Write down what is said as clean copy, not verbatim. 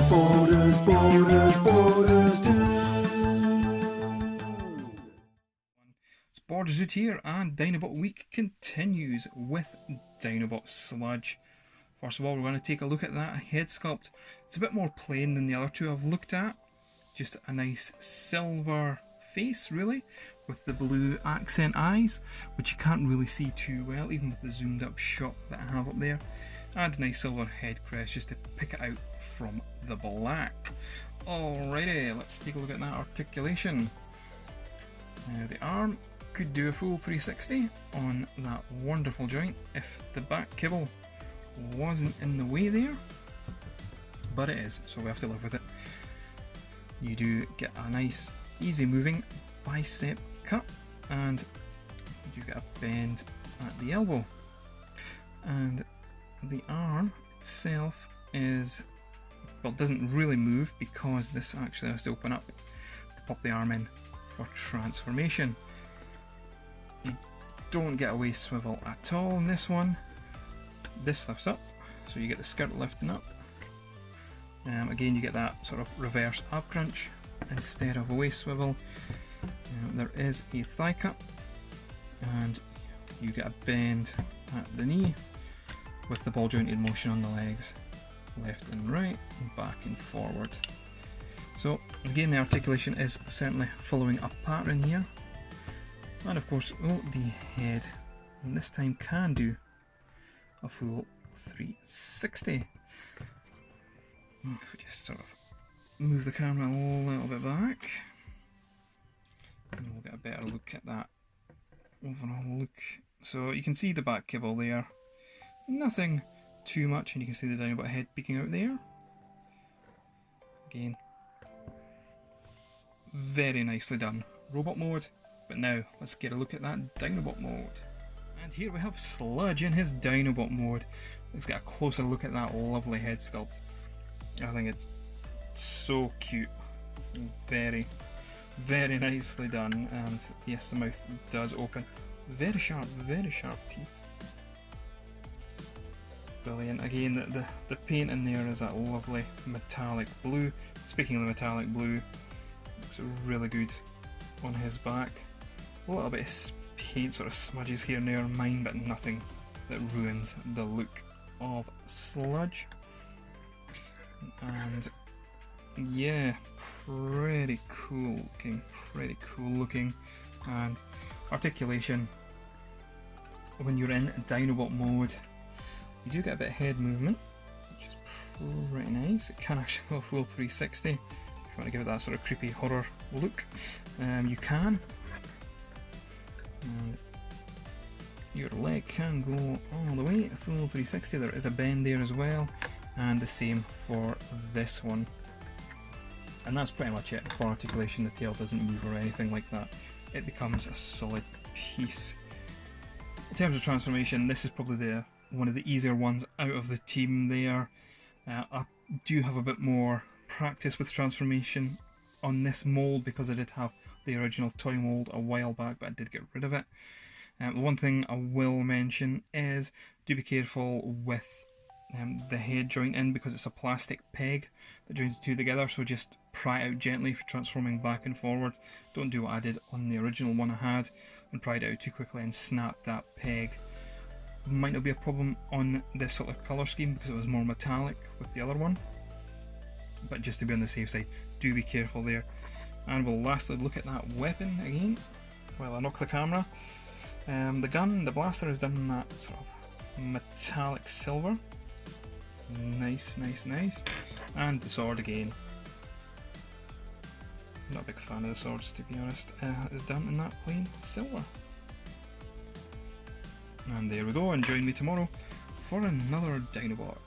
Borders Zoot here, and Dinobot Week continues with Dinobot Sludge. First of all, we're going to take a look at that head sculpt. It's a bit more plain than the other two I've looked at. Just a nice silver face, really, with the blue accent eyes, which you can't really see too well, even with the zoomed up shot that I have up there. And a nice silver head crest just to pick it out from the black. Alrighty, let's take a look at that articulation. Now the arm could do a full 360 on that wonderful joint if the back kibble wasn't in the way there, but it is, so we have to live with it. You do get a nice easy moving bicep cut, and you do get a bend at the elbow, and the arm itself is, well, doesn't really move because this actually has to open up to pop the arm in for transformation. You don't get a waist swivel at all in this one. This lifts up, so you get the skirt lifting up. Again, you get that sort of reverse ab crunch instead of a waist swivel. There is a thigh cut, and you get a bend at the knee with the ball jointed motion on the legs, left and right, and back and forward. So again, the articulation is certainly following a pattern here. And of course, the head, and this time can do a full 360. If we just sort of move the camera a little bit back, and we'll get a better look at that overall look. So you can see the back kibble there, nothing too much, and you can see the Dinobot head peeking out there. Again, very nicely done. Robot mode. But now, let's get a look at that Dinobot mode. And here we have Sludge in his Dinobot mode. Let's get a closer look at that lovely head sculpt. I think it's so cute. Very, very nicely done. And yes, the mouth does open. Very sharp teeth. Brilliant. Again, the paint in there is that lovely metallic blue. Speaking of the metallic blue, looks really good on his back. A little bit of paint sort of smudges here and there on mine, but nothing that ruins the look of Sludge. And yeah, pretty cool looking. And articulation, when you're in Dinobot mode, you do get a bit of head movement, which is pretty nice. It can actually go full 360 if you want to give it that sort of creepy horror look. You can. And your leg can go all the way, a full 360. There is a bend there as well, and the same for this one. And that's pretty much it for articulation. The tail doesn't move or anything like that. It becomes a solid piece. In terms of transformation, this is probably one of the easier ones out of the team there. I do have a bit more practice with transformation on this mould because I did have the original toy mould a while back, but I did get rid of it. The one thing I will mention is do be careful with the head joint in, because it's a plastic peg that joins the two together, so just pry it out gently for transforming back and forward. Don't do what I did on the original one I had and pried it out too quickly and snapped that peg. Might not be a problem on this sort of colour scheme because it was more metallic with the other one, but just to be on the safe side, do be careful there. And we'll lastly look at that weapon again while I knock the camera. The gun, the blaster, is done in that sort of metallic silver. Nice. And the sword again. Not a big fan of the swords, to be honest. Is done in that plain silver. And there we go, and join me tomorrow for another Dinobot.